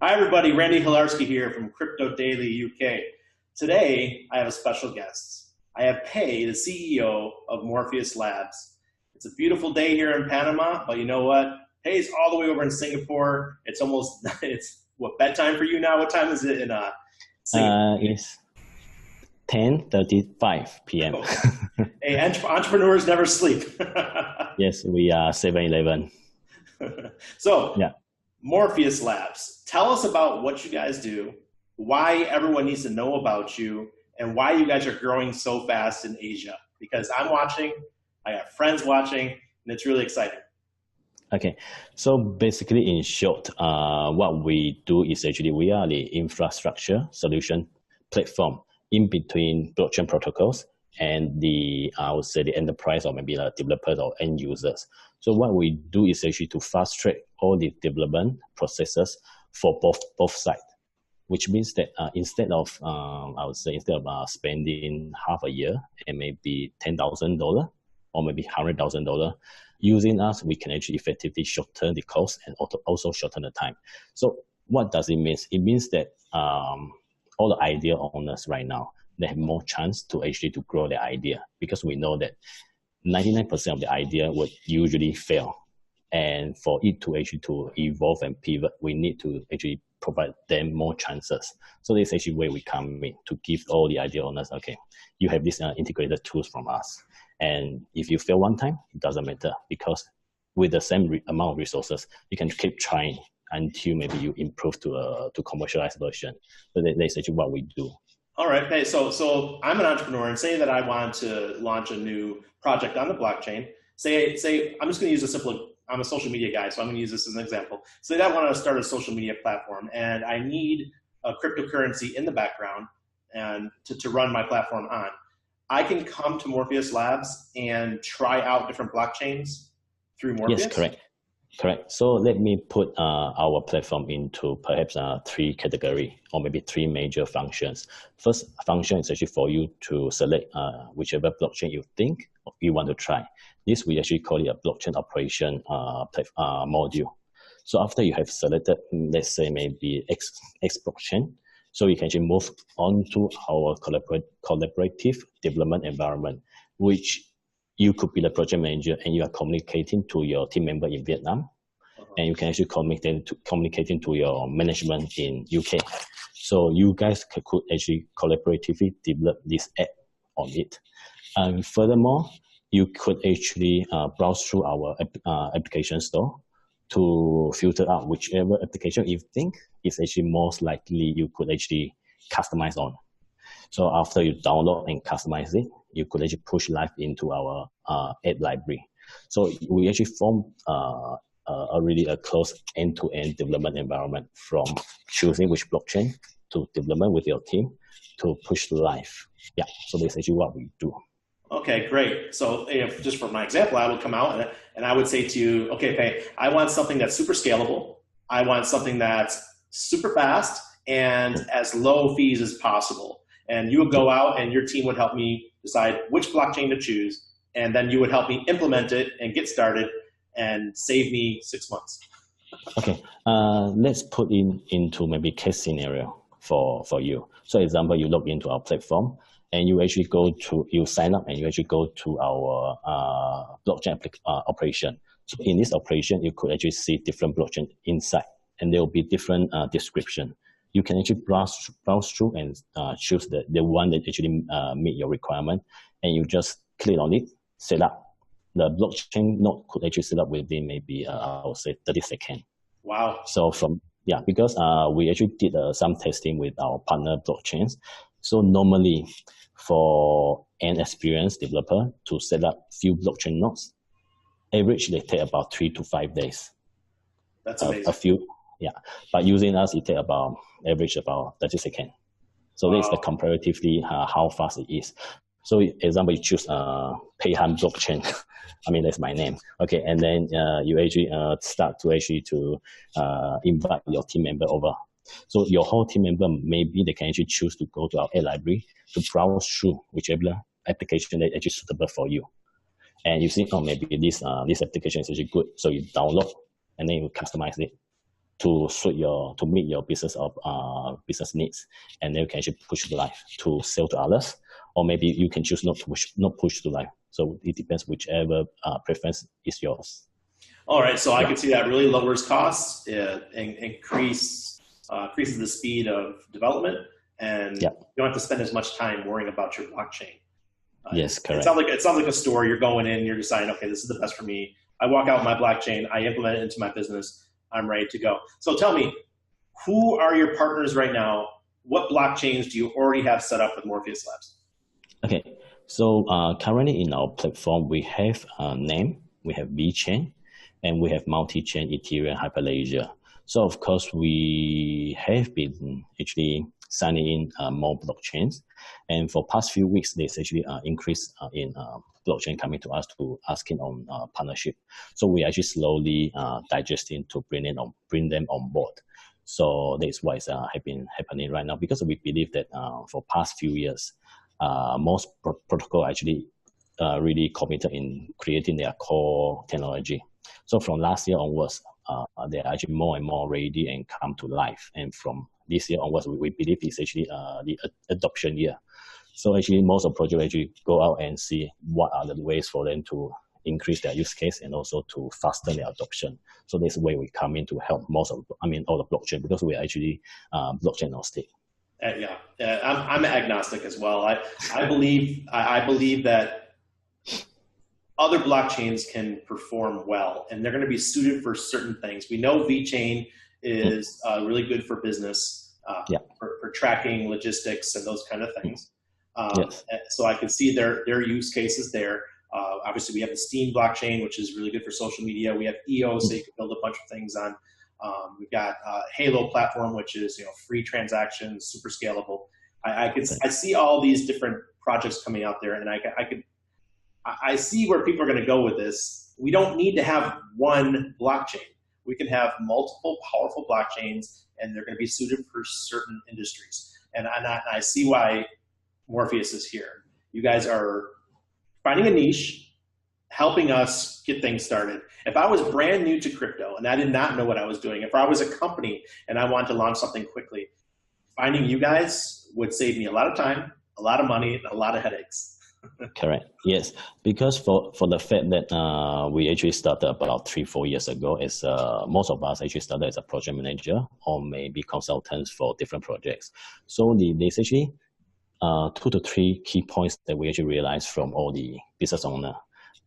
Hi, everybody. Randy Hilarski here from CryptoDaily UK. Today, I have a special guest. I have Pei, the CEO of Morpheus Labs. It's a beautiful day here in Panama, but you know what? Pei's all the way over in Singapore. It's almost, it's what, bedtime for you now? What time is it in Singapore? It's 10:35 p.m. Oh, hey, entrepreneurs never sleep. Yes, we are 7-Eleven. So, Yeah. Morpheus Labs. Tell us about what you guys do, why everyone needs to know about you, and why you guys are growing so fast in Asia. Because I'm watching, I have friends watching, and it's really exciting. Okay. So basically, in short, what we do is actually we are the infrastructure solution platform in between blockchain protocols and I would say the enterprise or maybe the developers or end users. So what we do is actually to fast track all the development processes for both sides, which means that instead of spending half a year and maybe $10,000 or maybe $100,000, using us, we can actually effectively shorten the cost and also shorten the time. So what does it mean? It means that all the idea owners right now, they have more chance to actually to grow their idea, because we know that 99% of the idea would usually fail. And for it to actually to evolve and pivot, we need to actually provide them more chances. So this is actually where we come in to give all the idea owners, okay, you have these integrated tools from us. And if you fail one time, it doesn't matter, because with the same amount of resources, you can keep trying until maybe you improve to commercialized version. So that's actually what we do. All right, hey, so I'm an entrepreneur, and say that I want to launch a new project on the blockchain. Say I'm just going to use a simple. I'm a social media guy, so I'm going to use this as an example. Say that I want to start a social media platform, and I need a cryptocurrency in the background and to run my platform on. I can come to Morpheus Labs and try out different blockchains through Morpheus. Yes, correct. Correct. So let me put our platform into perhaps three categories or maybe three major functions. First function is actually for you to select whichever blockchain you think you want to try. This we actually call it a blockchain operation module. So after you have selected, let's say maybe X blockchain, so you can actually move on to our collaborative development environment, which you could be the project manager and you are communicating to your team member in Vietnam, and you can actually communicating to your management in UK. So you guys could actually collaboratively develop this app on it. And furthermore, you could actually browse through our application store to filter out whichever application you think is actually most likely you could actually customize on. So after you download and customize it, you could actually push live into our app library. So we actually form a really close end-to-end development environment, from choosing which blockchain to development with your team to push live. Yeah, so that's actually what we do. Okay, great. So if, just for my example, I would come out and I would say to you, okay, Pei, I want something that's super scalable. I want something that's super fast and as low fees as possible. And you would go out and your team would help me decide which blockchain to choose. And then you would help me implement it and get started and save me 6 months. Okay, let's put into maybe case scenario for you. So example, you log into our platform and you actually you sign up and you actually go to our blockchain operation. So in this operation, you could actually see different blockchain inside, and there will be different description. You can actually browse through and choose the one that actually meet your requirement, and you just click on it, set up. The blockchain node could actually set up within maybe I would say 30 seconds. Wow. So because we actually did some testing with our partner blockchains. So normally for an experienced developer to set up few blockchain nodes, average they take about 3 to 5 days. That's amazing. But using us, it take about average about 30 seconds. So wow. This is the comparatively how fast it is. So example, you choose Pei-Han blockchain. I mean, that's my name. Okay, and then you actually start to invite your team member over. So your whole team member, maybe they can actually choose to go to our app library to browse through whichever application that is actually suitable for you. And you see, oh, maybe this application is actually good. So you download and then you customize it. to meet your business needs, and then you can actually push to life to sell to others, or maybe you can choose not push to life. So it depends whichever preference is yours. All right, so I can see that really lowers costs, increases the speed of development, and you don't have to spend as much time worrying about your blockchain. Yes, correct. It sounds like a store. You're going in, you're deciding, okay, this is the best for me. I walk out with my blockchain, I implement it into my business, I'm ready to go. So tell me, who are your partners right now? What blockchains do you already have set up with Morpheus Labs? Okay, so currently in our platform, we have NAME, we have Vechain, and we have multi-chain Ethereum Hyperledger. So of course, we have been actually signing in more blockchains. And for past few weeks, there's actually increase in blockchain coming to us to asking on partnership. So we actually slowly digesting to bring them on board. So that's what is been happening right now, because we believe that for past few years, most protocol actually really committed in creating their core technology. So from last year onwards, they're actually more and more ready and come to life. And from this year onwards, we believe it's actually the adoption year. So actually most of projects actually go out and see what are the ways for them to increase their use case and also to fasten their adoption. So this way we come in to help all the blockchain, because we are actually blockchain agnostic. I'm agnostic as well. I believe that other blockchains can perform well, and they're going to be suited for certain things. We know Vechain is really good for business, for tracking logistics and those kind of things. So I can see their use cases there. Obviously, we have the Steam blockchain, which is really good for social media. We have EOS, so you can build a bunch of things on. We've got Halo platform, which is free transactions, super scalable. I see all these different projects coming out there, and I see where people are going to go with this. We don't need to have one blockchain. We can have multiple powerful blockchains, and they're going to be suited for certain industries. And I see why Morpheus is here. You guys are finding a niche, helping us get things started. If I was brand new to crypto and I did not know what I was doing, if I was a company and I wanted to launch something quickly, finding you guys would save me a lot of time, a lot of money, and a lot of headaches. Correct. Yes, because for the fact that we actually started about 3-4 years ago, as most of us actually started as a project manager or maybe consultants for different projects. So there's actually 2 to 3 key points that we actually realized from all the business owner.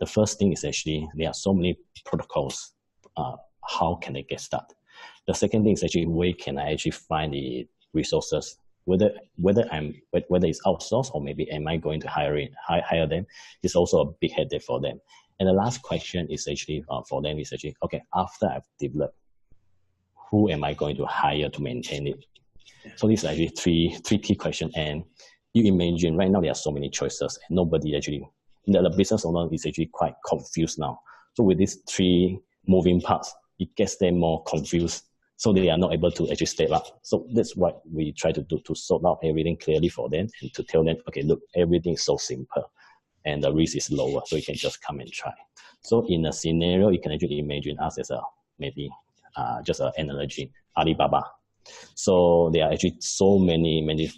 The first thing is actually there are so many protocols. How can they get started? The second thing is actually where can I actually find the resources? Whether it's outsourced or maybe am I going to hire them, is also a big headache for them. And the last question is actually for them is actually, okay, after I've developed, who am I going to hire to maintain it? So these are actually three key questions. And you imagine right now there are so many choices, and nobody actually, the business owner is actually quite confused now. So with these 3 moving parts, it gets them more confused. So they are not able to actually step up. So that's what we try to do, to sort out everything clearly for them and to tell them, okay, look, everything is so simple and the risk is lower, so you can just come and try. So in a scenario, you can actually imagine us as maybe just an analogy, Alibaba. So there are actually so many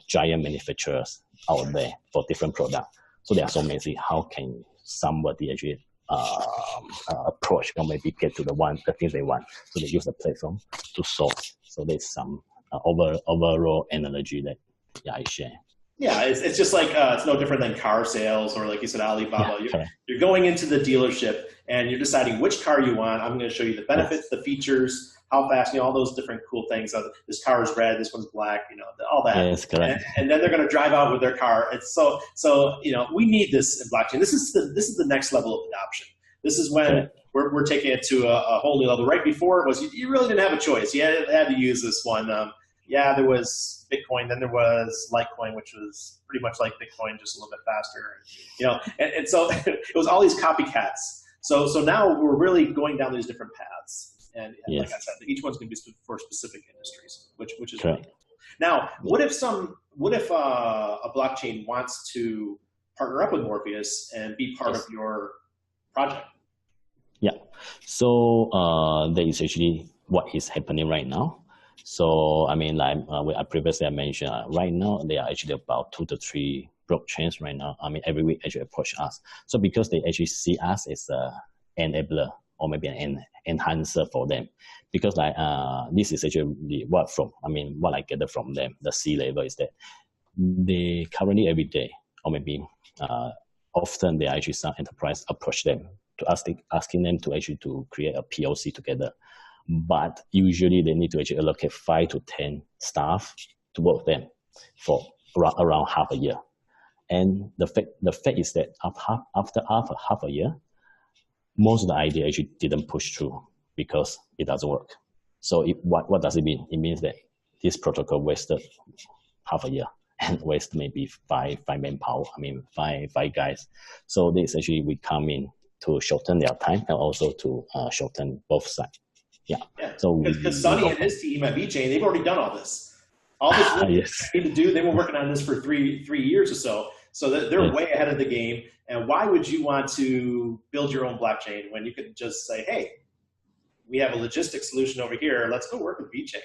giant manufacturers out there for different products. So there are so many. How can somebody actually approach or maybe get to the things they want? So they use the platform to source. So there's some overall analogy that I share. Yeah, it's just like it's no different than car sales, or like you said, Alibaba. You're going into the dealership and you're deciding which car you want. I'm going to show you the benefits, the features, how fast, all those different cool things. This car is red, this one's black, all that. Yes, correct. And then they're going to drive out with their car. It's so we need this in blockchain. This is the next level of adoption. This is when we're taking it to a whole new level. Right before it was you really didn't have a choice. You had to use this one. There was Bitcoin, then there was Litecoin, which was pretty much like Bitcoin, just a little bit faster. And so it was all these copycats. So now we're really going down these different paths. And like I said, each one's going to be for specific industries, which is really cool. Now, what if a blockchain wants to partner up with Morpheus and be part of your project? Yeah. So there is actually what is happening right now. So I mean, like I previously mentioned, right now there are actually about 2 to 3 blockchains right now. I mean, every week actually approach us. So because they actually see us as a enabler or maybe an enhancer for them, because like this is actually what I get from them, the C level is that they currently every day or maybe often they actually some enterprise approach them to asking them to actually to create a POC together. But usually they need to actually allocate 5 to 10 staff to work them for around half a year. And the fact is that after half a year, most of the idea actually didn't push through because it doesn't work. So what does it mean? It means that this protocol wasted half a year and waste maybe five manpower. I mean, five guys. So this actually we come in to shorten their time and also to shorten both sides. Yeah. So because Sonny and his team at Vechain, they've already done all this. All this work yes. they need to do. They were working on this for three years or so. So they're yes. way ahead of the game. And why would you want to build your own blockchain when you could just say, hey, we have a logistic solution over here. Let's go work with Vechain.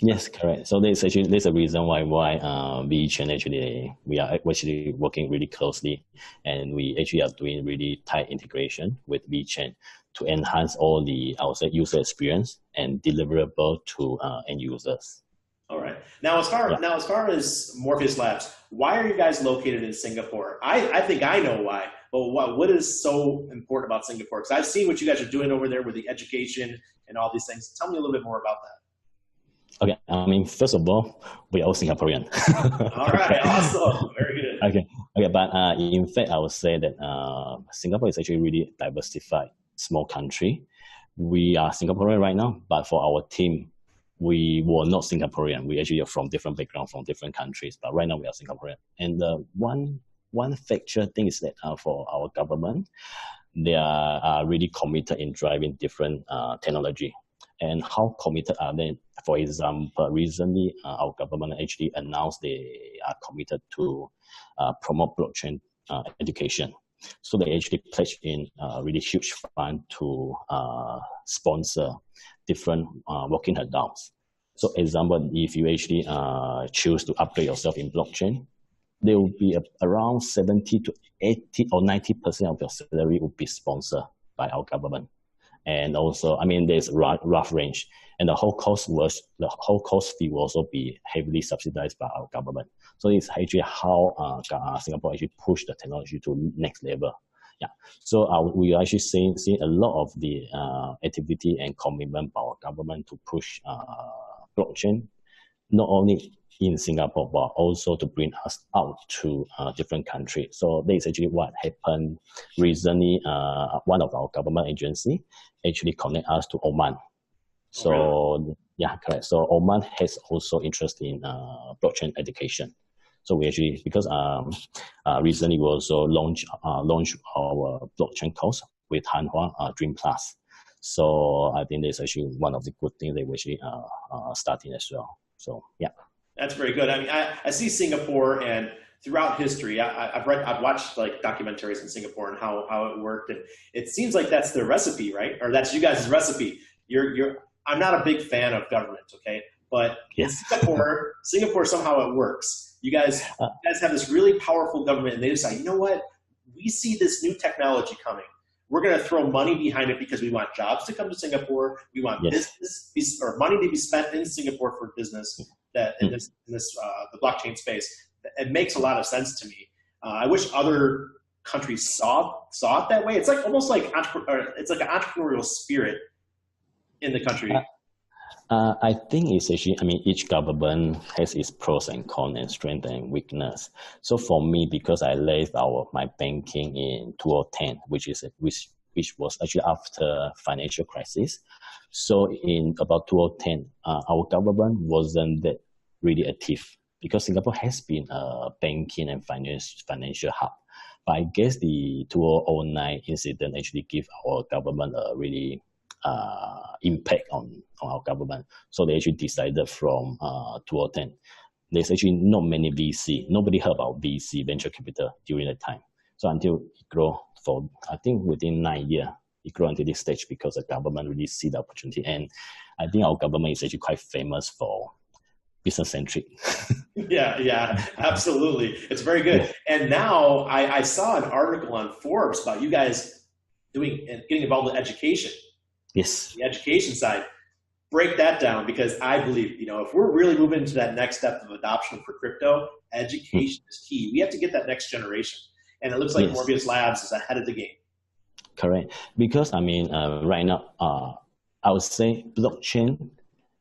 Yes, correct. So there's a reason why Vechain actually we are actually working really closely, and we actually are doing really tight integration with Vechain to enhance all the user experience and deliverable to end users. All right. Now as far as Morpheus Labs, why are you guys located in Singapore? I think I know why, but what is so important about Singapore? Because I've seen what you guys are doing over there with the education and all these things. Tell me a little bit more about that. Okay, I mean, first of all, we are all Singaporean. All right, awesome, very good. Okay, but in fact, I would say that Singapore is actually really diversified, small country. We are Singaporean right now, but for our team, we were not Singaporean. We actually are from different backgrounds, from different countries, but right now we are Singaporean. And one factor thing is that for our government, they are really committed in driving different technology. And how committed are they? For example, recently our government actually announced they are committed to promote blockchain education. So they actually pledged in a really huge fund to sponsor different working adults. So example, if you actually choose to upgrade yourself in blockchain, there will be around 70 to 80 or 90% of your salary will be sponsored by our government. And also, I mean, there's rough range, and the whole cost fee will also be heavily subsidized by our government. So it's actually how Singapore actually push the technology to next level. Yeah. So we are actually seeing a lot of the activity and commitment by our government to push blockchain, not only in Singapore, but also to bring us out to different countries. So that is actually what happened recently. One of our government agency actually connect us to Oman. So really? Yeah, correct. So Oman has also interest in blockchain education. So we actually, because recently we also launched our blockchain course with Hanwha Dream Plus. So I think that's actually one of the good things that we actually starting as well. So yeah. That's very good. I mean, I see Singapore, and throughout history, I've watched like documentaries in Singapore and how it worked, and it seems like that's their recipe, right? Or that's you guys' recipe. I'm not a big fan of government, okay, but yes. In Singapore somehow it works. You guys have this really powerful government, and they decide, you know what? We see this new technology coming. We're going to throw money behind it because we want jobs to come to Singapore. We want business or money to be spent in Singapore for business. That in this the blockchain space, it makes a lot of sense to me. I wish other countries saw it that way. It's like almost like it's like an entrepreneurial spirit in the country. I think it's actually, I mean, each government has its pros and cons and strength and weakness. So for me, because I left my banking in 2010, which was actually after financial crisis. So in about 2010, our government wasn't that really active because Singapore has been a banking and financial hub. But I guess the 2009 incident actually gave our government a really impact on our government. So they actually decided from 2010, there's actually not many VC. Nobody heard about VC, venture capital, during that time. So until it grew for, I think within 9 years, it grew until this stage because the government really see the opportunity. And I think our government is actually quite famous for business-centric. Yeah, absolutely. It's very good. Yeah. And now I saw an article on Forbes about you guys getting involved with education. Yes. The education side. Break that down, because I believe, if we're really moving into that next step of adoption for crypto, education is key. We have to get that next generation. And it looks like Morpheus Labs is ahead of the game. Correct. Because, right now, I would say blockchain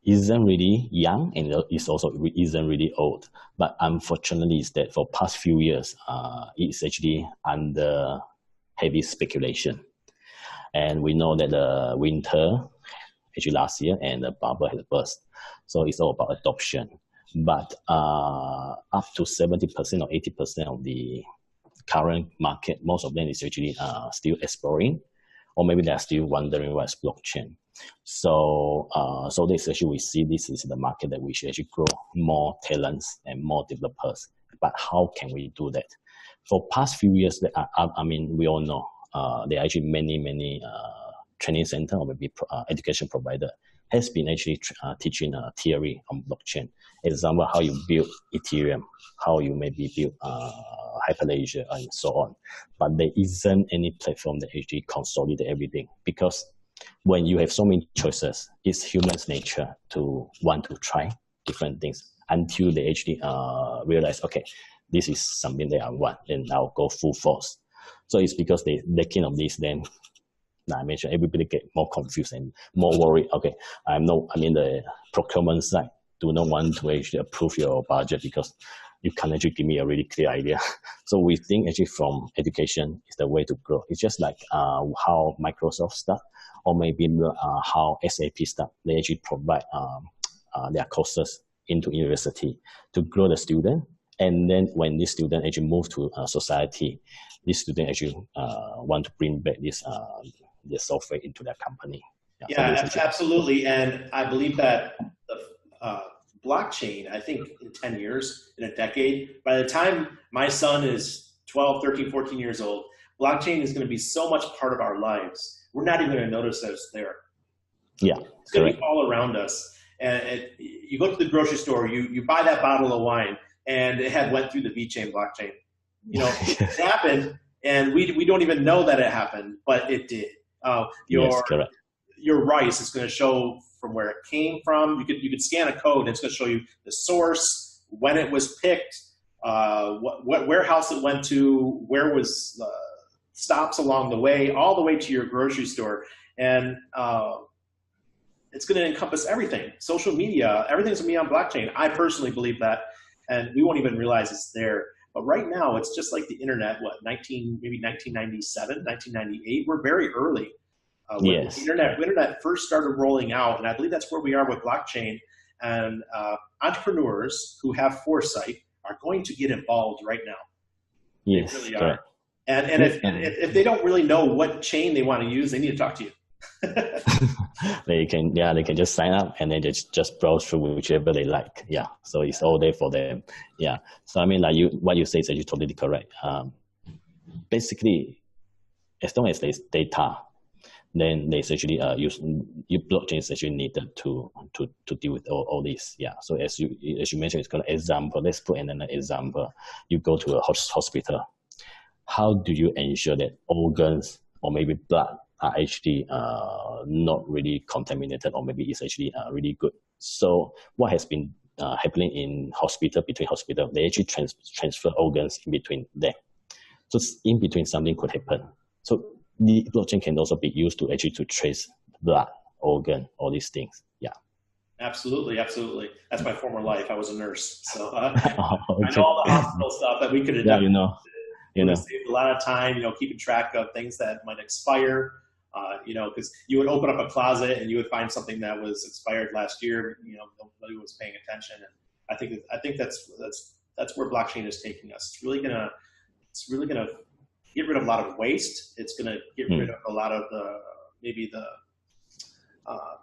isn't really young and it also isn't really old. But unfortunately, is that for past few years, it's actually under heavy speculation. And we know that the winter, actually last year, and the bubble has burst. So it's all about adoption. But up to 70% or 80% of the current market, most of them is actually still exploring, or maybe they're still wondering what's blockchain. So this actually, we see this is the market that we should actually grow more talents and more developers. But how can we do that? For past few years, we all know there are actually many training center or maybe education provider has been actually teaching a theory on blockchain. Example, how you build Ethereum, how you maybe build Hyperledger, and so on. But there isn't any platform that actually consolidate everything, because when you have so many choices, it's human's nature to want to try different things until they actually realize, okay, this is something that I want, then I'll go full force. So it's because they lacking of this, then I mentioned everybody get more confused and more worried. Okay, the procurement side do not want to actually approve your budget because you can't actually give me a really clear idea. So we think actually from education is the way to grow. It's just like how Microsoft start, or maybe how SAP start. They actually provide their courses into university to grow the student. And then when this student actually move to society, this student actually want to bring back this software into their company. Yeah, absolutely. And I believe that the blockchain, I think in 10 years, in a decade, by the time my son is 12, 13, 14 years old, blockchain is going to be so much part of our lives. We're not even going to notice that it's there. Yeah, it's going to be all around us. And you go to the grocery store, you buy that bottle of wine, and it had went through the Vechain blockchain. It happened, and we don't even know that it happened, but it did. Your rice is going to show from where it came from. You could scan a code, and it's going to show you the source, when it was picked, what warehouse it went to, where was stops along the way, all the way to your grocery store. And it's going to encompass everything. Social media, everything's going to be on blockchain. I personally believe that, and we won't even realize it's there. But right now, it's just like the internet, maybe 1997, 1998. We're very early. When the internet first started rolling out, and I believe that's where we are with blockchain. And entrepreneurs who have foresight are going to get involved right now. Yes, they really are. And if they don't really know what chain they want to use, they need to talk to you. They can just sign up and then just browse through whichever they like. Yeah, so it's all there for them. Yeah, so what you say is actually totally correct. Basically, as long as there's data, then there's actually your blockchain is actually needed to deal with all this. Yeah. So as you mentioned, it's called an example. Let's put in an example. You go to a hospital. How do you ensure that organs or maybe blood are actually not really contaminated, or maybe it's actually really good? So what has been happening in between hospital, they actually transfer organs in between them. So in between something could happen. So the blockchain can also be used to trace blood, organ, all these things. Yeah. Absolutely. That's my former life. I was a nurse, so I know all the hospital stuff that we could have done. Yeah, saved a lot of time, keeping track of things that might expire. Because you would open up a closet and you would find something that was expired last year. Nobody was paying attention, and I think that's where blockchain is taking us. It's really gonna get rid of a lot of waste. It's gonna get rid of a lot of the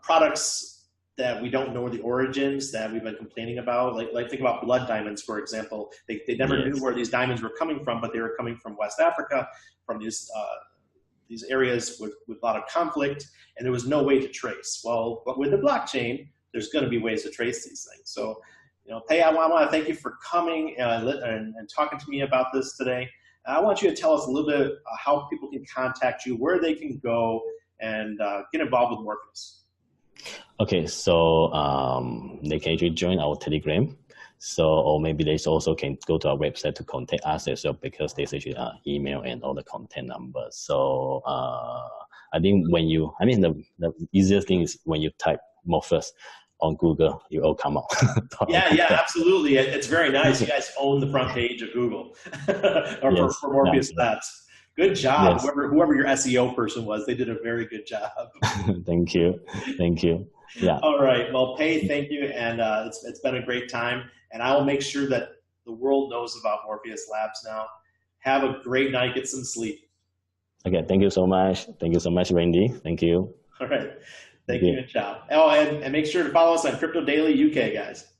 products that we don't know the origins that we've been complaining about. Like think about blood diamonds, for example. They never knew where these diamonds were coming from, but they were coming from West Africa, from these these areas with a lot of conflict, and there was no way to trace. Well, but with the blockchain, there's going to be ways to trace these things. So, Pei, I want to thank you for coming and talking to me about this today. I want you to tell us a little bit how people can contact you, where they can go, and get involved with Morpheus. Okay, so they can actually join our Telegram. So, or maybe they also can go to our website to contact us as well, because there's actually email and all the contact numbers. So I think the easiest thing is when you type Morpheus on Google, it will come up. Yeah, absolutely. It's very nice. You guys own the front page of Google or yes, for Morpheus Labs. Good job. Yes. Whoever your SEO person was, they did a very good job. Thank you. Yeah. All right. Well, Pei, thank you. And it's been a great time. And I will make sure that the world knows about Morpheus Labs now. Have a great night. Get some sleep. Okay. Thank you so much. Thank you so much, Randy. Thank you. All right. Thank you and ciao. Oh, and make sure to follow us on CryptoDaily UK, guys.